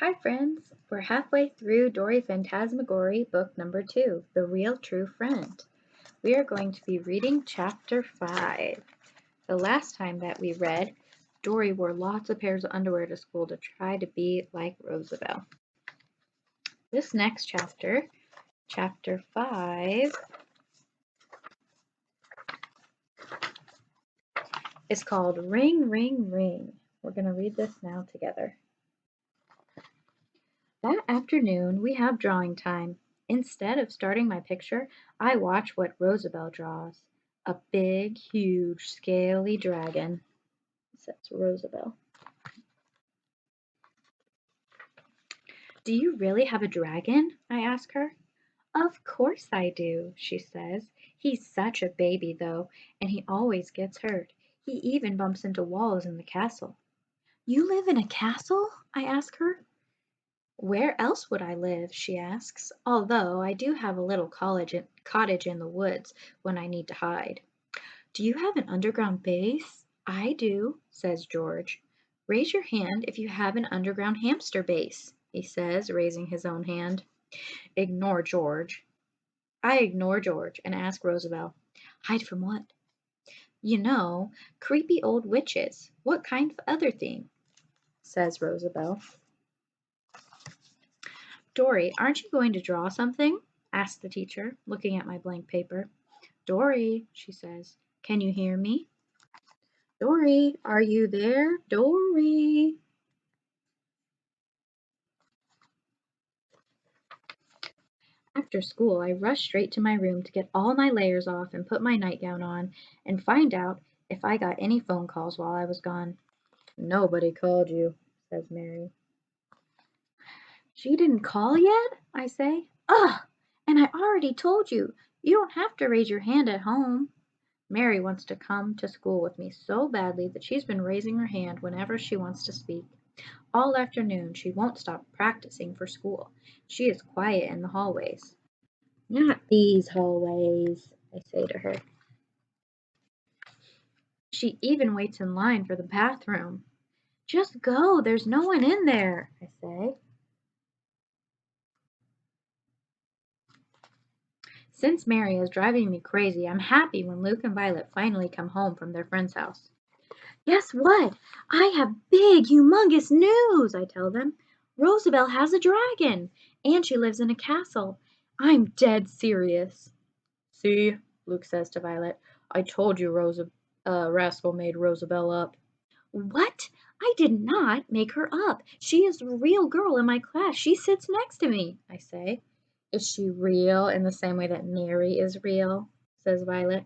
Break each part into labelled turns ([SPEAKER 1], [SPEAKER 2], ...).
[SPEAKER 1] Hi friends! We're halfway through Dory Phantasmagory, book number 2, The Real True Friend. We are going to be reading chapter 5. The last time that we read, Dory wore lots of pairs of underwear to school to try to be like Roosevelt. This next chapter, chapter 5, is called Ring, Ring, Ring. We're going to read this now together. That afternoon we have drawing time. Instead of starting my picture, I watch what Roosevelt draws. A big, huge, scaly dragon, says Roosevelt. Do you really have a dragon? I ask her. Of course I do, she says. He's such a baby, though, and he always gets hurt. He even bumps into walls in the castle. You live in a castle? I ask her. Where else would I live, she asks, although I do have a little cottage in the woods when I need to hide. Do you have an underground base? I do, says George. Raise your hand if you have an underground hamster base, he says, raising his own hand. Ignore George. I ignore George and ask Roosevelt, hide from what? You know, creepy old witches. What kind of other thing? Says Roosevelt. Dory, aren't you going to draw something? Asked the teacher, looking at my blank paper. Dory, she says, can you hear me? Dory, are you there? Dory. After school, I rush straight to my room to get all my layers off and put my nightgown on and find out if I got any phone calls while I was gone. Nobody called you, says Mary. She didn't call yet? I say. Ugh! And I already told you, you don't have to raise your hand at home. Mary wants to come to school with me so badly that she's been raising her hand whenever she wants to speak. All afternoon she won't stop practicing for school. She is quiet in the hallways. Not these hallways, I say to her. She even waits in line for the bathroom. Just go, there's no one in there, I say. Since Mary is driving me crazy, I'm happy when Luke and Violet finally come home from their friend's house. Guess what? I have big, humongous news, I tell them. Roosevelt has a dragon, and she lives in a castle. I'm dead serious. See, Luke says to Violet, I told you Rascal made Roosevelt up. What? I did not make her up. She is a real girl in my class. She sits next to me, I say. Is she real in the same way that Mary is real? Says Violet.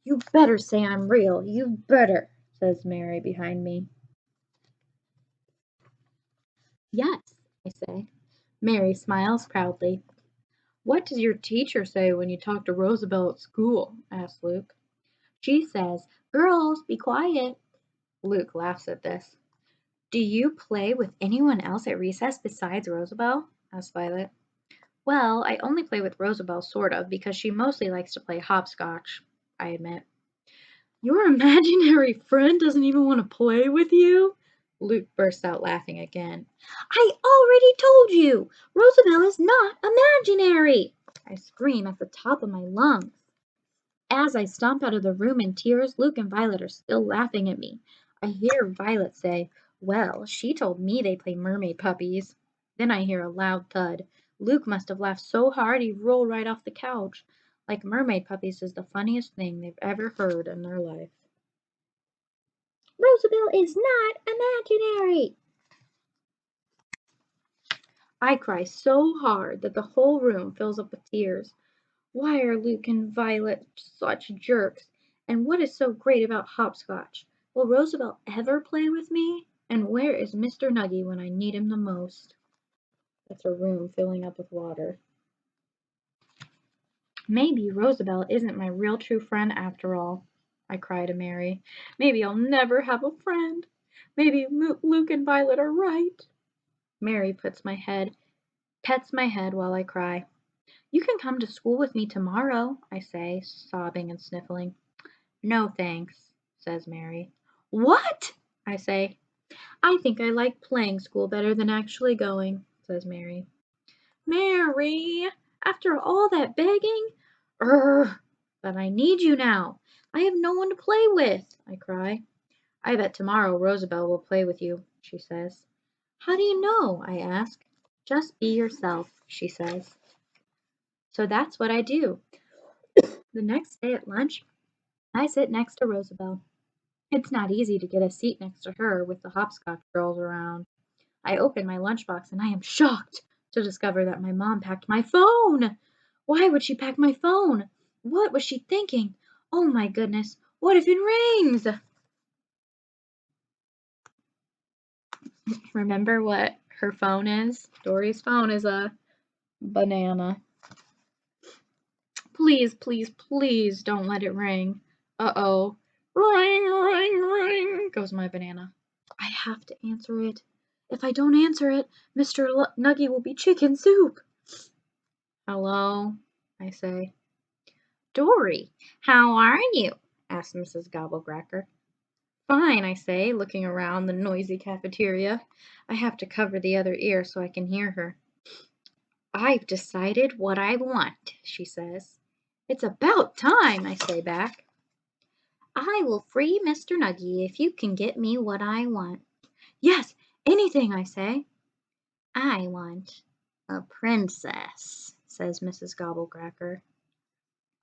[SPEAKER 1] You better say I'm real. You better, says Mary behind me. Yes, I say. Mary smiles proudly. What does your teacher say when you talk to Roosevelt at school? Asks Luke. She says, girls, be quiet. Luke laughs at this. Do you play with anyone else at recess besides Roosevelt? Asks Violet. Well, I only play with Roosevelt, sort of, because she mostly likes to play hopscotch, I admit. Your imaginary friend doesn't even want to play with you? Luke bursts out laughing again. I already told you! Roosevelt is not imaginary! I scream at the top of my lungs. As I stomp out of the room in tears, Luke and Violet are still laughing at me. I hear Violet say, well, she told me they play mermaid puppies. Then I hear a loud thud. Luke must have laughed so hard he rolled right off the couch. Like mermaid puppies is the funniest thing they've ever heard in their life. Roosevelt is not imaginary! I cry so hard that the whole room fills up with tears. Why are Luke and Violet such jerks? And what is so great about hopscotch? Will Roosevelt ever play with me? And where is Mr. Nuggy when I need him the most? That's a room filling up with water. Maybe Roosevelt isn't my real true friend after all, I cry to Mary. Maybe I'll never have a friend. Maybe Luke and Violet are right. Mary pets my head while I cry. You can come to school with me tomorrow, I say, sobbing and sniffling. No thanks, says Mary. What? I say. I think I like playing school better than actually going, says Mary. Mary, after all that begging? But I need you now. I have no one to play with, I cry. I bet tomorrow Rosabelle will play with you, she says. How do you know? I ask. Just be yourself, she says. So that's what I do. The next day at lunch, I sit next to Rosabelle. It's not easy to get a seat next to her with the hopscotch girls around. I open my lunchbox and I am shocked to discover that my mom packed my phone. Why would she pack my phone? What was she thinking? Oh my goodness, what if it rings? Remember what her phone is? Dory's phone is a banana. Please, please, please don't let it ring. Uh-oh. Ring, ring, ring, goes my banana. I have to answer it. If I don't answer it, Mr. Nuggy will be chicken soup. Hello, I say. Dory, how are you? Asks Mrs. Gobblecracker. Fine, I say, looking around the noisy cafeteria. I have to cover the other ear so I can hear her. I've decided what I want, she says. It's about time, I say back. I will free Mr. Nuggy if you can get me what I want. Yes, anything, I say. I want a princess, says Mrs. Gobblecracker.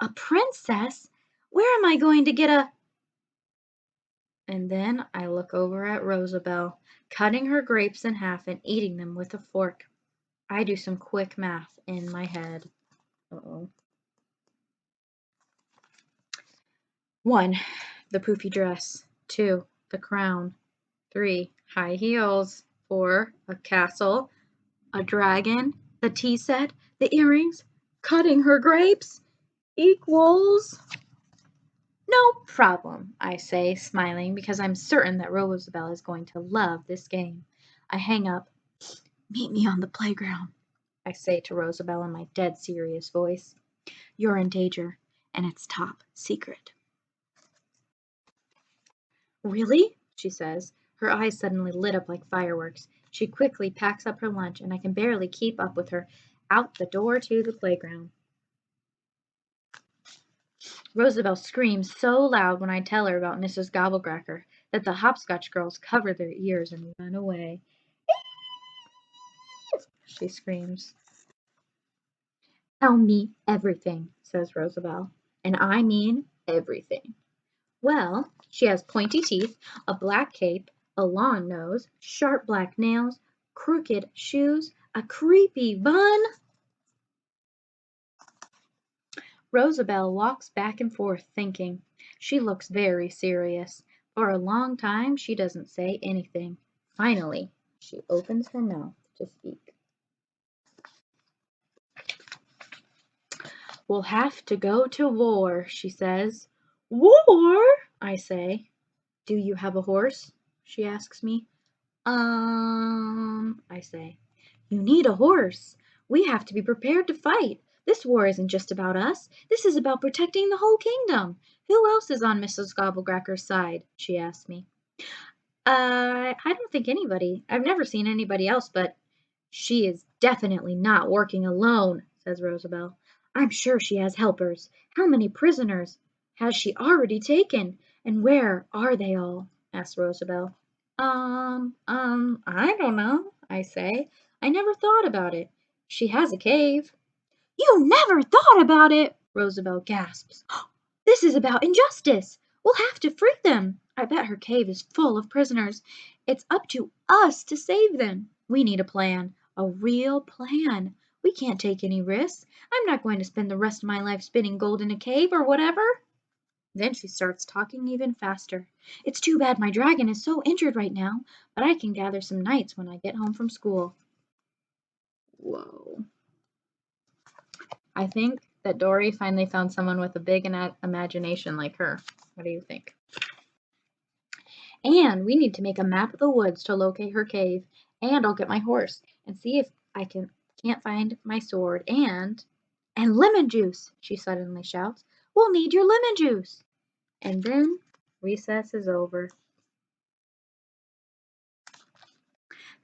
[SPEAKER 1] A princess? Where am I going to get a... And then I look over at Rosabelle, cutting her grapes in half and eating them with a fork. I do some quick math in my head. Uh-oh. 1. The poofy dress. 2. The crown. 3. High heels. 4. A castle. A dragon. The tea set. The earrings. Cutting her grapes. Equals... No problem, I say, smiling, because I'm certain that Rosabelle is going to love this game. I hang up. Meet me on the playground, I say to Rosabelle in my dead serious voice. You're in danger, and it's top secret. Really? She says. Her eyes suddenly lit up like fireworks. She quickly packs up her lunch, and I can barely keep up with her out the door to the playground. Rosabelle screams so loud when I tell her about Mrs. Gobblecracker that the hopscotch girls cover their ears and run away. She screams. Tell me everything, says Rosabelle. And I mean everything. Well, she has pointy teeth, a black cape, a long nose, sharp black nails, crooked shoes, a creepy bun. Rosabelle walks back and forth thinking. She looks very serious. For a long time she doesn't say anything. Finally, she opens her mouth to speak. We'll have to go to war, she says. War? I say. Do you have a horse? She asks me. I say. You need a horse. We have to be prepared to fight. This war isn't just about us. This is about protecting the whole kingdom. Who else is on Mrs. Gobblecracker's side? She asks me. I don't think anybody. I've never seen anybody else, but she is definitely not working alone, says Rosabelle. I'm sure she has helpers. How many prisoners has she already taken? And where are they all? Asks Rosabelle. I don't know, I say. I never thought about it. She has a cave. You never thought about it, Rosabelle gasps. This is about injustice. We'll have to free them. I bet her cave is full of prisoners. It's up to us to save them. We need a plan, a real plan. We can't take any risks. I'm not going to spend the rest of my life spinning gold in a cave or whatever. Then she starts talking even faster. It's too bad my dragon is so injured right now, but I can gather some knights when I get home from school. Whoa. I think that Dory finally found someone with a big imagination like her. What do you think? And we need to make a map of the woods to locate her cave. And I'll get my horse and see if I can't find my sword and lemon juice, she suddenly shouts. We'll need your lemon juice. And then recess is over.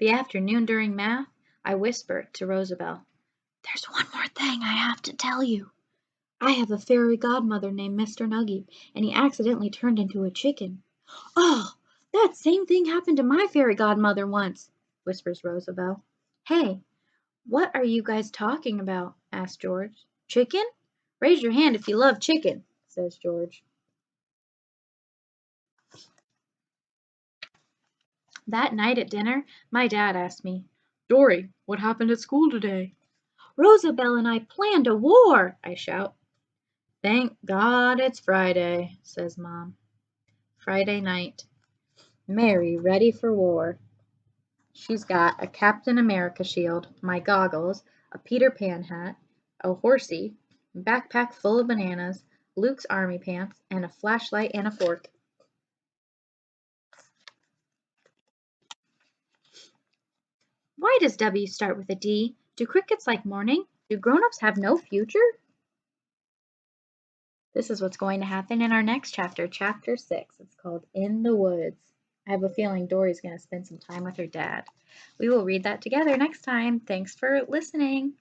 [SPEAKER 1] The afternoon during math, I whispered to Rosabelle, "There's one more thing I have to tell you. I have a fairy godmother named Mr. Nuggy, and he accidentally turned into a chicken." "Oh, that same thing happened to my fairy godmother once," whispers Rosabelle. "Hey, what are you guys talking about?" asks George. "Chicken? Raise your hand if you love chicken," says George. That night at dinner, my dad asked me, "Dory, what happened at school today?" "Rosabelle and I planned a war," I shout. "Thank God it's Friday," says Mom. Friday night. Mary ready for war. She's got a Captain America shield, my goggles, a Peter Pan hat, a horsey, backpack full of bananas, Luke's army pants, and a flashlight and a fork. Why does W start with a D? Do crickets like morning? Do grown-ups have no future? This is what's going to happen in our next chapter, chapter 6. It's called In the Woods. I have a feeling Dory's going to spend some time with her dad. We will read that together next time. Thanks for listening.